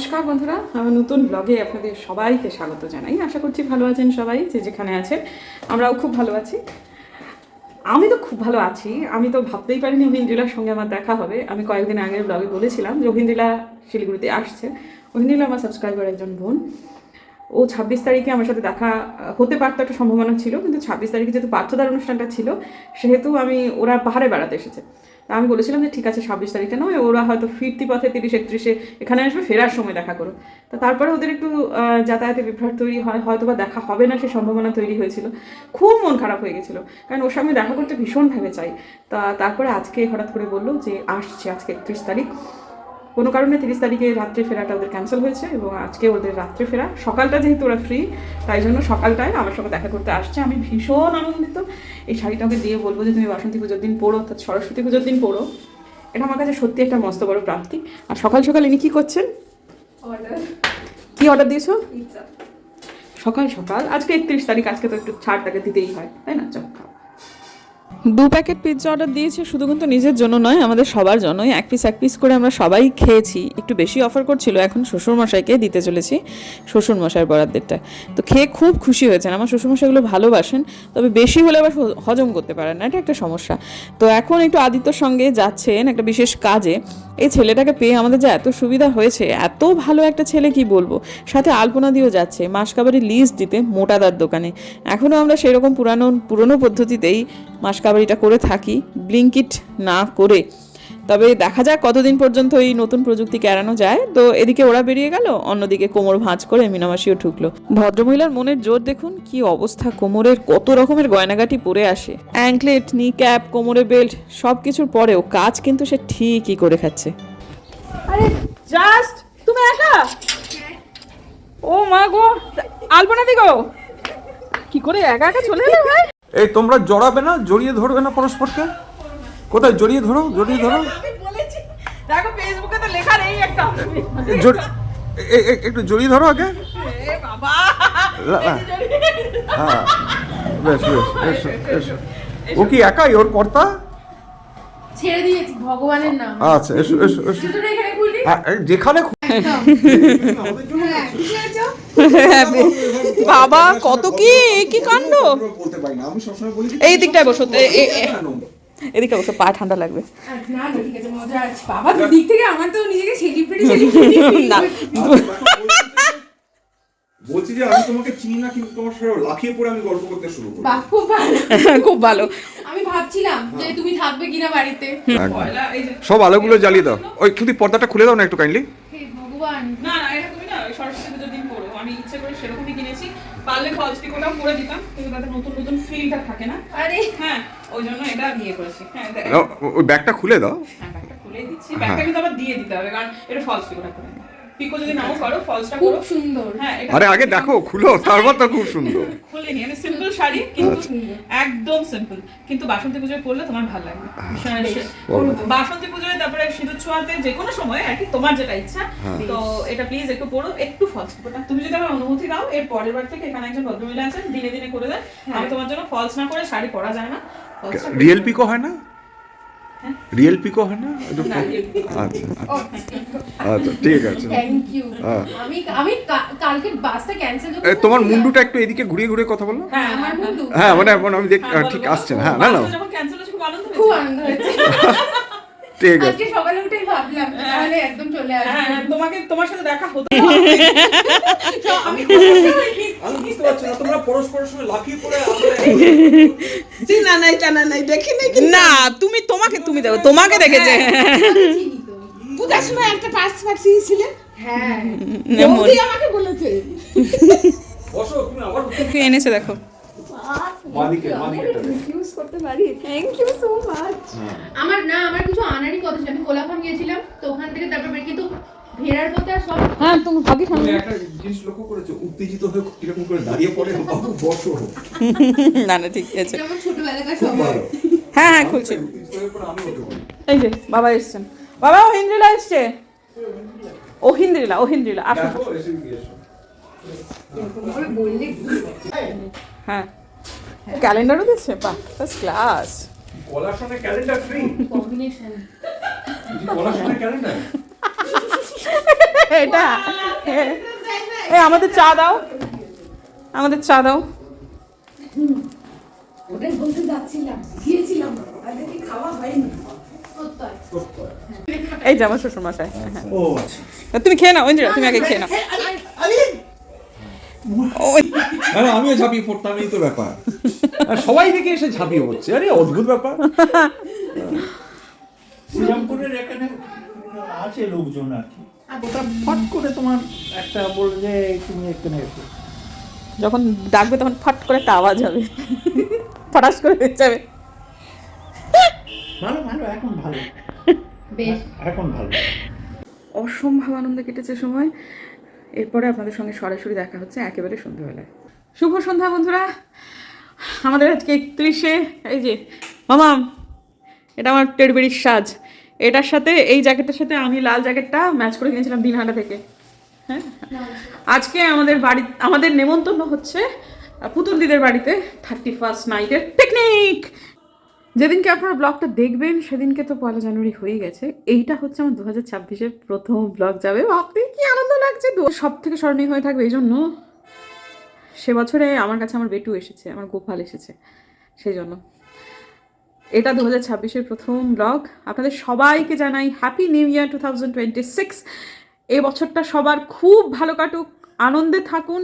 নমস্কার বন্ধুরা, আমার নতুন ব্লগে আপনাদের সবাইকে স্বাগত জানাই। আশা করছি ভালো আছেন সবাই, যে যেখানে আছেন। আমরাও খুব ভালো আছি। আমি তো খুব ভালো আছি। আমি তো ভাবতেই পারিনি ওহিন্দ্রিলার সঙ্গে আমার দেখা হবে। আমি কয়েকদিন আগের ব্লগে বলেছিলাম যে ওহিন্দ্রিলা শিলিগুড়িতে আসছে। ওহিন্দ্রিলা আমার সাবস্ক্রাইবার একজন বোন। ও 26 তারিখে আমার সাথে দেখা হতে পারতো, একটা সম্ভাবনা ছিল, কিন্তু 26 তারিখে যেহেতু পার্থদার অনুষ্ঠানটা ছিল, সেহেতু ওরা পাহাড়ে বেড়াতে এসেছে। তা আমি বলেছিলাম যে ঠিক আছে 26 তারিখে নয়, ওরা হয়তো ফিরতি পথে 30-31 এখানে আসবে, ফেরার সময় দেখা করো। তা তারপরে ওদের একটু যাতায়াতে বিভ্রাট তৈরি হয়, হয়তো বা দেখা হবে না সে সম্ভাবনা তৈরি হয়েছিল। খুব মন খারাপ হয়ে গেছিলো, কারণ ওর সঙ্গে দেখা করতে ভীষণভাবে চাই। তারপরে আজকে হঠাৎ করে বললো যে আসছে আজকে 31 তারিখ। কোনো কারণে 30 তারিখে রাত্রে ফেরাটা ওদের ক্যান্সেল হয়েছে, এবং আজকে ওদের রাত্রে ফেরা। সকালটা যেহেতু ওরা ফ্রি, তাই জন্য সকালটায় আমার সঙ্গে দেখা করতে আসছে। আমি ভীষণ আনন্দিত। এই শাড়িটাকে দিয়ে বলবো যে তুমি বাসন্তী পুজোর দিন পরো, অর্থাৎ সরস্বতী পুজোর দিন পরো। এটা আমার কাছে সত্যি একটা মস্ত বড় প্রাপ্তি। আর সকাল সকাল ইনি কী করছেন? কি অর্ডার দিয়েছো? সকাল সকাল আজকে 31 তারিখ, আজকে তো একটু ছাড় তাকে দিতেই হয়, তাই না? চল খাও। 2 প্যাকেট পিৎজা অর্ডার দিয়েছে, শুধু কিন্তু নিজের জন্য নয়, আমাদের সবার জন্যই। এক পিস করে আমরা সবাই খেয়েছি। একটু বেশি অফার করছিল, এখন শ্বশুরমশাইকে দিতে চলেছি, শ্বশুরমশাইয়ের বরাদ্দেরটা। তো খেয়ে খুব খুশি হয়েছেন। আমার শ্বশুরমশাইগুলো ভালোবাসেন, তবে বেশি হলে আবার হজম করতে পারেন না, এটা একটা সমস্যা। তো এখন একটু আদিত্যর সঙ্গে যাচ্ছেন একটা বিশেষ কাজে। এই ছেলেটাকে পেয়ে আমাদের যে এত সুবিধা হয়েছে, এত ভালো একটা ছেলে কি বলবো। সাথে আলপনা দিয়েও যাচ্ছে মাসকাবারি লিস্ট দিতে মোটাদার দোকানে। এখনও আমরা সেরকম পুরনো পদ্ধতিতেই মাসকাবারিটা করে থাকি, ব্লিঙ্কিট না করে। তবে দেখা যাক কতদিন পর্যন্ত এই নতুন প্রযুক্তিকে এড়ানো যায়। তো এদিকে ওরা বেরিয়ে গেল, অন্যদিকে কোমর ভাঁজ করে মিনামাসিও ঢুকলো। ভদ্রমহিলার মনের জোর দেখুন, কি অবস্থা। কোমরের কত রকমের গয়নাগাটি পরে আসে, অ্যাঙ্কলেট, নি ক্যাপ, কোমরে বেল্ট, সব কিছুর পরেও কাজ কিন্তু সে ঠিকই করে খাচ্ছে। আরে জাস্ট তুমি একা? ও মা গো, আলপনা দি গো, কি করে একা একা চলে এলে ভাই? এই তোমরা জড়াবে না, জড়িয়ে ধরবে না পরস্পরকে? কোথায় জড়িয়ে ধরো, জড়িয়ে ধরো। আমি বলেছি, দেখো ফেসবুকে তো লেখা নেই একটা। একটু জড়িয়ে ধরো আগে। এ বাবা, হ্যাঁ বেশ বেশ, এসো এসো। ও কি একাই? ওর কর্তা? ছেড়ে দিয়েছি ভগবানের নাম। আচ্ছা এসো এসো এসো। জুতোটা এখানে খুলবি? যেখানে বাবা কত কি কি কাণ্ড। এই দিকটায় বসো, এদিকে বসো, পা ঠান্ডা লাগবে। না ঠিক আছে, মজা আছে। বাবা দিক থেকে আমার তো নিজেকে সেলিব্রিটি না বলছি যে আমি তোমাকে চিনি না, কিন্তু তোমার সাথে লাফিয়ে পড়ে আমি গল্প করতে শুরু করি। বাহ, খুব ভালো খুব ভালো। আমি ভাবছিলাম যে তুমি থাকবে কিনা বাড়িতে। সব আলোগুলো জ্বালিয়ে দাও। ওই তুমি পর্দাটা খুলে দাও না একটু কাইন্ডলি। হে ভগবান, না না, এটা তুমি না সরস্বতী পুজোর দিন পরো। আমি ইচ্ছে করে সেরকমই কিনেছি। পারলে ফলস পিকোটাও করে দিতাম, কিন্তু তাতে নতুন নতুন ফিলটা থাকে না। আরে হ্যাঁ, ওই জন্য এটা নিয়ে করেছি। হ্যাঁ, ওই ব্যাগটা খুলে দাও। হ্যাঁ, ব্যাগটা খুলেই দিচ্ছি। ব্যাগটা কিন্তু আবার দিয়ে দিতে হবে, কারণ এটা ফলস পিকোটা করে নাও। পিকো যদি নাও করো, ফলসটা খুব করো। সুন্দর। হ্যাঁ, এটা আরে আগে দেখো, খুলো, তারপর তো খুব সুন্দর। খুলে নিয়ে সিম্পল শাড়ি, কিন্তু একদম সিম্পল, কিন্তু বাসন্তী পুজোয় পরলে তোমার ভালো লাগবে। বাসন্তী পুজোয়, তারপরে সিঁদুর ছোঁয়াতে, যে কোনো সময় আর কি, তোমার যেটা ইচ্ছা। তো এটা প্লিজ একটু পরো, একটু ফলস পিকোটা। তুমি যদি আমার অনুমতি দাও, এর পরের বার থেকে এখানে একজন ভদ্রমহিলা আছেন, দিনে দিনে করে দেন। আমি তোমার জন্য ফলস না করে শাড়ি পরা যায় না। রিয়েল পিকো হয় না? রিয়েল পিকো হয় না? আচ্ছা আচ্ছা ঠিক আছে। Thank you. আমি আমি কালকে বাসটা ক্যান্সেল করতে। তোমার মুন্ডুটা একটু এদিকে ঘুরিয়ে ঘুরিয়ে কথা বলো। হ্যাঁ, আমার বন্ধু। হ্যাঁ মানে আমি দেখ ঠিক আসছে না। হ্যাঁ না না যখন ক্যান্সেল হয়েছে খুব আনন্দ খুব হয়েছে। আনন্দ হয়েছে। ঠিক আছে। আজকে সকালে উঠেই ভাবলাম তাহলে একদম চলে আসবে। হ্যাঁ, তোমার সাথে দেখা হতো। আমি বুঝতে পারছি না, তোমরা পরস্পরের সঙ্গে লাফিয়ে পড়ে না, তুমি দেখো, তোমাকে দেখেছে। চিনি তো। পূজার সময় একটা পার্স পাঠিয়েছিলে, হ্যাঁ, বৌদি আমাকে বলেছে। বসো, তুমি আবার এনেছে দেখো। মালিকে রিফিউজ করতে পারি? Thank you so much. আমার কিছু আনারই কথা ছিল। আমি কোলাফাম গিয়েছিলাম, তো ওখান থেকে তারপরে কিন্তু ফেরার পথে আর সব। হ্যাঁ, তুমি ভাগি তুমি একটা জিনিস লক্ষ্য করেছো, উত্তেজিত হয়ে কিরকম করে দাঁড়িয়ে পড়ে। বাবু বসো। না না, ঠিক আছে। যেমন ছোটবেলাকার খুব সব। ভালো। হ্যাঁ হ্যাঁ, খুলছি। উত্তেজিত হয়ে পড়ে আমি উঠে পড়ি। এই যে বাবা এসছেন। বাবা, ওহিন্দ্রিলা এসছে। ওহিন্দ্রিলা আসো। দেখো, এসে গিয়েছো। ওই বললে হ্যাঁ, ক্যালেন্ডারও দিচ্ছে। বাহ, ফার্স্ট ক্লাস। কলার সঙ্গে ক্যালেন্ডার ফ্রি। কম্বিনেশন। কলার সঙ্গে ক্যালেন্ডার। এটা এই আমাদের চা দাও, আমাদের চা দাও। ওটাই বলতে যাচ্ছিলাম, গিয়েছিলাম আর দেখি খাওয়া হয়নি। এই যে আমার শ্বশুর মশাই। ও আচ্ছা তুমি খেয়ে নাও ইন্দিরা, তুমি আগে খেয়ে নাও। ওই আরে আমিও ঝাঁপিয়ে পড়তাম, এই তো ব্যাপার। আর সবাই থেকে এসে ঝাঁপিয়ে পড়ছে, আরে অদ্ভুত ব্যাপার। শ্রীরামপুরের এখানে আছে লোকজন আর কি, ওটা ফট করে তোমার একটা বলবে যে তুমি এখানে এসো। যখন ডাকবে তখন ফট করে একটা আওয়াজ হবে, ফটাস করে হয়ে যাবে। ভালো ভালো, এখন ভালো, বেশ এখন ভালো। অসম্ভব আনন্দে কেটেছে সময়। এরপরে আপনাদের সঙ্গে সরাসরি দেখা হচ্ছে একেবারে সন্ধ্যাবেলায়। শুভ সন্ধ্যা বন্ধুরা। আমাদের আজকে 31-এ এই যে মামাম, এটা আমার টেডবেরির সাজ। এটার সাথে এই জ্যাকেটের সাথে আমি লাল জ্যাকেটটা ম্যাচ করে কিনেছিলাম দিনহাটা থেকে। হ্যাঁ, আজকে আমাদের নেমন্তন্ন হচ্ছে পুতুল দিদের বাড়িতে 31st নাইটের পিকনিক। যেদিনকে আপনারা ব্লগটা দেখবেন সেদিনকে তো 1 জানুয়ারি হয়ে গেছে। এইটা হচ্ছে আমার 2026-এর প্রথম ব্লগ যাবে। ভাবতে কি আনন্দ লাগছে। সব থেকে স্মরণীয় হয়ে থাকবে এই জন্য, সে বছরে আমার কাছে আমার বেটু এসেছে, আমার গোপাল এসেছে, সেই জন্য এটা 2026-এর প্রথম ব্লগ। আপনাদের সবাইকে জানাই হ্যাপি নিউ ইয়ার 2026। এই বছরটা সবার খুব ভালো কাটুক, আনন্দে থাকুন,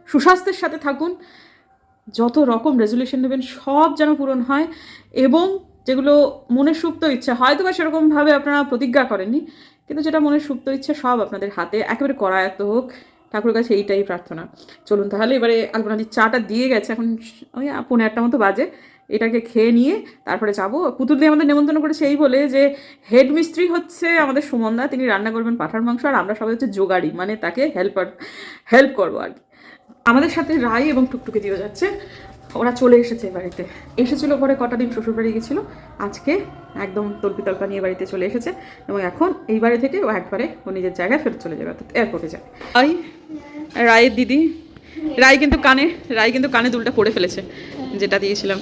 সুস্বাস্থ্যের সাথে থাকুন। যত রকম রেজলিউশন নেবেন সব যেন পূরণ হয়, এবং যেগুলো মনের সুপ্ত ইচ্ছা, হয়তো বা সেরকমভাবে আপনারা প্রতিজ্ঞা করেননি, কিন্তু যেটা মনের সুপ্ত ইচ্ছে সব আপনাদের হাতে একেবারে করায়ত্ত হোক। ঠাকুরের কাছে এইটাই প্রার্থনা। চলুন তাহলে এবারে আলপনাদির চাটা দিয়ে গেছে, এখন ওই 1:30 মতো বাজে। এটাকে খেয়ে নিয়ে তারপরে যাবো। পুতুল দিয়ে আমাদের নেমন্তন্ন করেছে এই বলে যে হেড মিস্ত্রি হচ্ছে আমাদের সুমনদা, তিনি রান্না করবেন পাঁঠার মাংস, আর আমরা সবাই হচ্ছে জোগাড়ি, মানে তাকে হেল্প করবো আর কি। আমাদের সাথে রাই এবং টুকটুকি দিয়েও যাচ্ছে। ওরা চলে এসেছে বাড়িতে, এসেছিলো পরে কটা দিন শ্বশুর বাড়ি গেছিলো, আজকে একদম তল্পি নিয়ে বাড়িতে চলে এসেছে, এবং এখন এই বাড়ি থেকে ও একবারে ও নিজের জায়গায় ফেরত চলে যাবে, অর্থাৎ এয়ারপোর্টে যাবে। রায়ের দিদি, রাই কিন্তু কানে দুলটা পরে ফেলেছে, যেটা দিয়েছিলাম।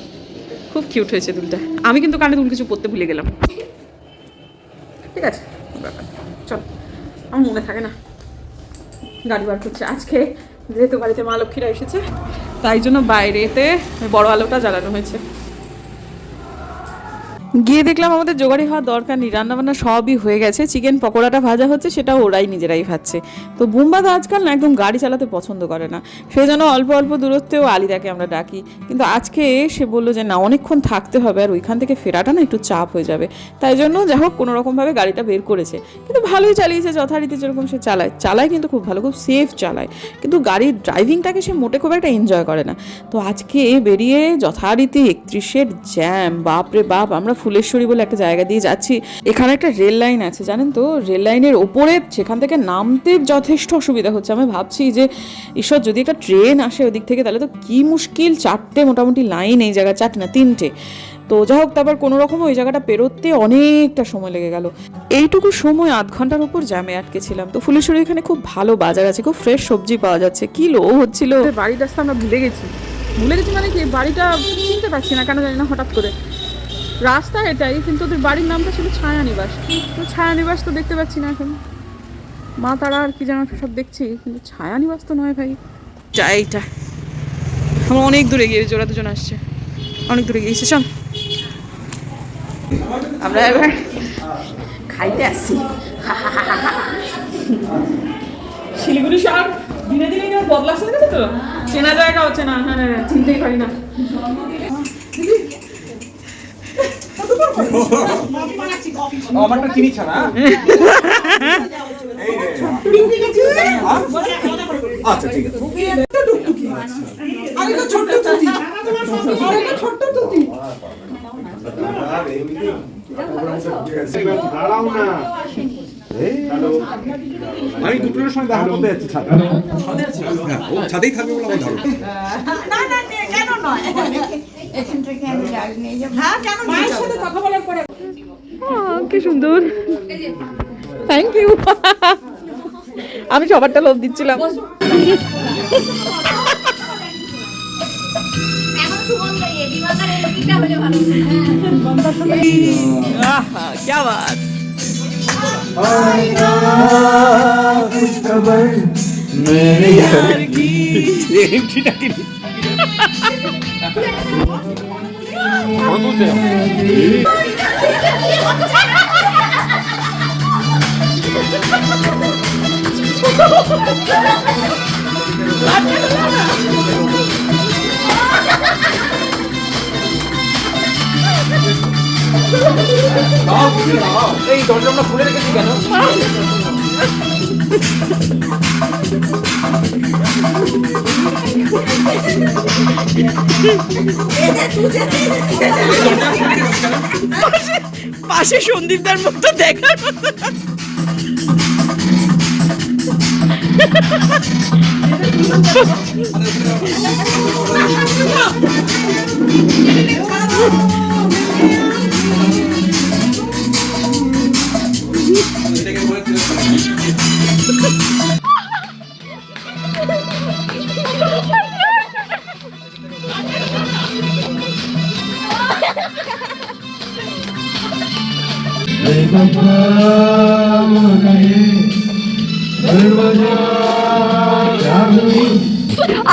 খুব কিউট হয়েছে দুলটা। আমি কিন্তু কানে দুল কিছু পরতে ভুলে গেলাম। ঠিক আছে, চল, আমার মনে থাকে না। গাড়ি বার করছে আজকে, যেহেতু বাড়িতে মা লক্ষ্মীরা এসেছে তাই জন্য বাইরেতে বড় আলোটা জ্বালানো হয়েছে। গিয়ে দেখলাম আমাদের জোগাড়ি হওয়ার দরকার নেই, রান্নাবান্না সবই হয়ে গেছে। চিকেন পকোড়াটা ভাজা হচ্ছে, সেটাও ওরাই নিজেরাই ভাজছে। তো বুম্বাদা আজকাল না একদম গাড়ি চালাতে পছন্দ করে না, সেই জন্য অল্প অল্প দূরত্বেও আলিদাকে আমরা ডাকি। কিন্তু আজকে সে বললো যে না, অনেকক্ষণ থাকতে হবে, আর ওইখান থেকে ফেরাটা না একটু চাপ হয়ে যাবে, তাই জন্য যা হোক কোনোরকমভাবে গাড়িটা বের করেছে। কিন্তু ভালোই চালিয়েছে, যথারীতি যেরকম সে চালায় কিন্তু খুব ভালো, খুব সেফ চালায়। কিন্তু গাড়ির ড্রাইভিংটাকে সে মোটে খুব একটা এনজয় করে না। তো আজকে বেরিয়ে যথারীতি 31-এর জ্যাম, বাপরে বাপ। আমরা ফুলেশ্বরী বলে একটা জায়গা দিয়ে যাচ্ছি, এখানে একটা রেল লাইন আছে জানেন তো, রেল লাইনের ওপরে, সেখান থেকে নামতে যথেষ্ট অসুবিধা হচ্ছে। আমি ভাবছি যে ঈশ্বর, যদি একটা ট্রেন আসে ওদিক থেকে তাহলে তো কি মুশকিল। 4টে মোটামুটি লাইন, এই জায়গায় 4টে না 3টে। তো যা হোক, তারপর কোনো রকম ওই জায়গাটা পেরোতে অনেকটা সময় লেগে গেল। এইটুকু সময় 8 ঘন্টার উপর জ্যামে আটকেছিলাম। তো ফুলেশ্বরী এখানে খুব ভালো বাজার আছে, খুব ফ্রেশ সবজি পাওয়া যাচ্ছে, কি লো হচ্ছিল। বাড়ির রাস্তা আমরা ভুলে গেছি মানে কি, বাড়িটা চিনতে পারছি না কেন জানি না, হঠাৎ করে রাস্তা এটাই, কিন্তু ওদের বাড়ির নামটা ছিল ছায়ানিবাস। তো ছায়ানিবাস তো দেখতে পাচ্ছি না এখন, মা তারা আর কি যেন সব দেখছি, কিন্তু ছায়ানিবাস তো নয় ভাই। এইটা আমরা অনেক দূরে গিয়েছি, ওরা দুজন আসছে, অনেক দূরে গিয়েছে। চল আমরা এবার খাইতে আসছি। শিলিগুড়ি শহর দিনে দিনে কেউ বদলাচ্ছে না, তো চেনা জায়গা হচ্ছে না, হ্যাঁ চিনতেই পারি না। আমারটা চিনি ছাড়া। আচ্ছা ঠিক আছে। আমি দুটোর সঙ্গে দেখা করতে যাচ্ছি ছাদে। ছাদেই থাকবে বলে আমার ধারণা। কেন নয়, এখান থেকে আমি গাড়ি নিয়ে যাবো। হ্যাঁ, কেন মায়ের সাথে কথা বলার পরে। কি সুন্দর, থ্যাংক ইউ। আমি সবারটা লোভ দিচ্ছিলাম। क्या बात। आएगा कुछ खबर मेरे यार की এই দরজা আমরা খুলে রেখেছি কেন? পাশে সন্দীপদার মতো দেখার মতো।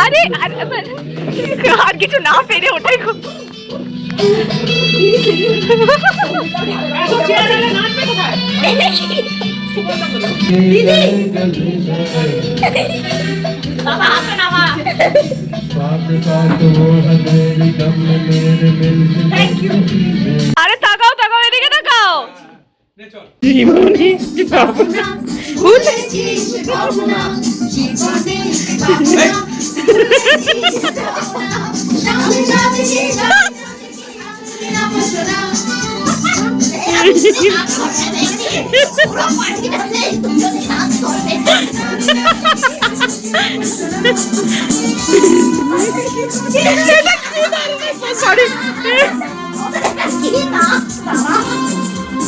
আরে আর কিছু না পেরে ওটাই খুব আরে তাকাও তাকাও এদিকে তাকাও সরি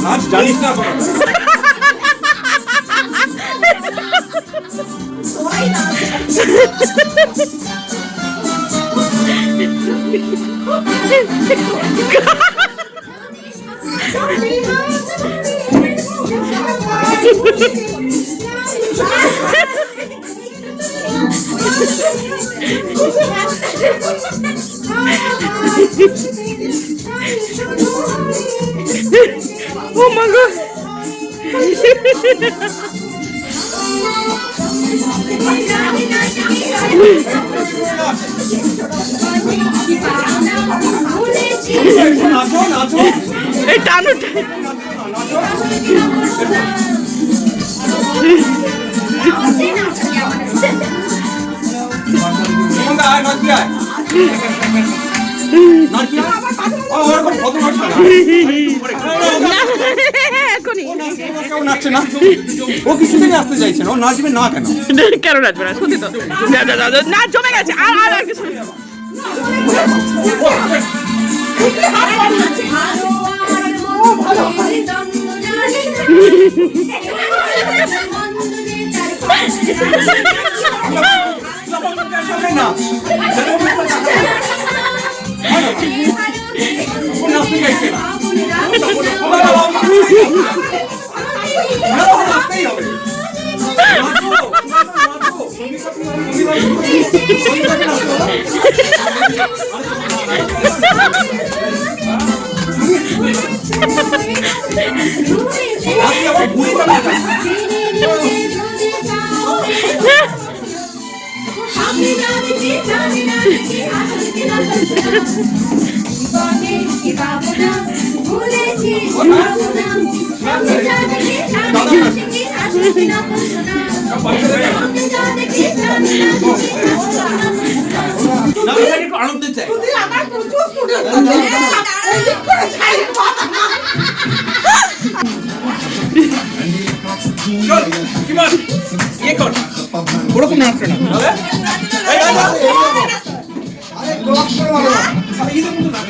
নাচ জানিস না কোনো? Oh my god! নাচো নাচো এই টানো সুমনদা আয় নাচবি আয় নাচবি আয় ওরকম কত নাচ না এখনই কেউ নাচছে না ও কিছুতেই আসতে চাইছে না ও নাচবে না কেন কেন নাচবে না সত্যি তো না জমে গেছে আর আর আর কিছু না ও নাচতে চাইছে না নাচতেই হবে আনন্দ চাই চল কিমান ইয়ে কর ওরকম নাচছে না আরে ক্রস করে মারো খালি ইয়ে মতো না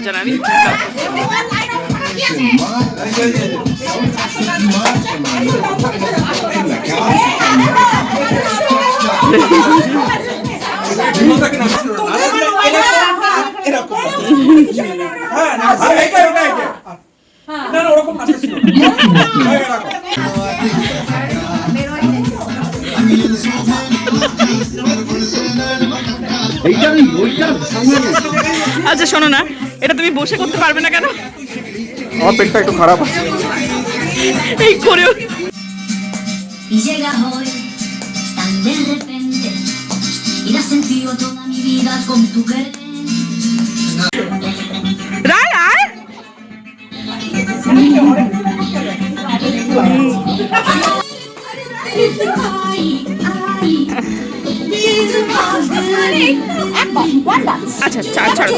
জানাবি। বিমলদাকে নাচিয়েছিল এরকম হ্যাঁ না এইটা না ওরকম নাচিয়েছিল আচ্ছা শোনো না, এটা তুমি বসে করতে পারবে না কেন? আমার পেটটা একটু খারাপ আছে। এই করেও Y llega hoy, tan de repente, y la he sentido toda mi vida con tu querer. রায় আয়। আচ্ছা ছাড়ো।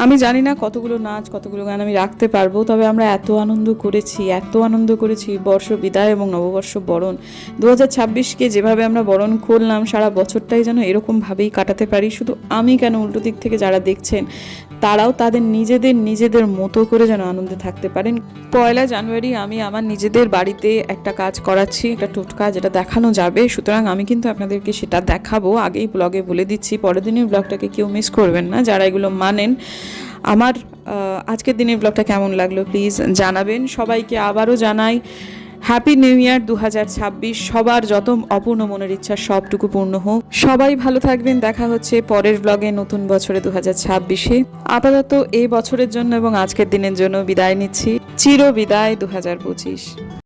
আমি জানি না কতগুলো নাচ কতগুলো গান আমি রাখতে পারবো, তবে আমরা এত আনন্দ করেছি বর্ষ বিদায় এবং নববর্ষ বরণ 2026কে যেভাবে আমরা বরণ করলাম, সারা বছরটাই যেন এরকমভাবেই কাটাতে পারি। শুধু আমি কেন, উল্টো দিক থেকে যারা দেখছেন তারাও তাদের নিজেদের মতো করে যেন আনন্দে থাকতে পারেন। 1 জানুয়ারি আমি আমার নিজেদের বাড়িতে একটা কাজ করাচ্ছি, একটা টোটকা যেটা দেখানো যাবে, সুতরাং আমি কিন্তু আপনাদেরকে সেটা দেখাবো। আগেই ব্লগে বলে দিচ্ছি, পরের দিনের ব্লগটাকে কেউ মিস করবেন না যারা এগুলো মানেন। আমার আজকের দিনের ব্লগটা কেমন লাগলো প্লিজ জানাবেন। সবাইকে আবারও জানাই হ্যাপি নিউ ইয়ার 2026। সবার যত অপূর্ণ মনের ইচ্ছা সবটুকু পূর্ণ হোক। সবাই ভালো থাকবেন। দেখা হচ্ছে পরের ব্লগে নতুন বছরে 2026-এ। আপাতত এই বছরের জন্য এবং আজকের দিনের জন্য বিদায় নিচ্ছি। চির বিদায় 2025।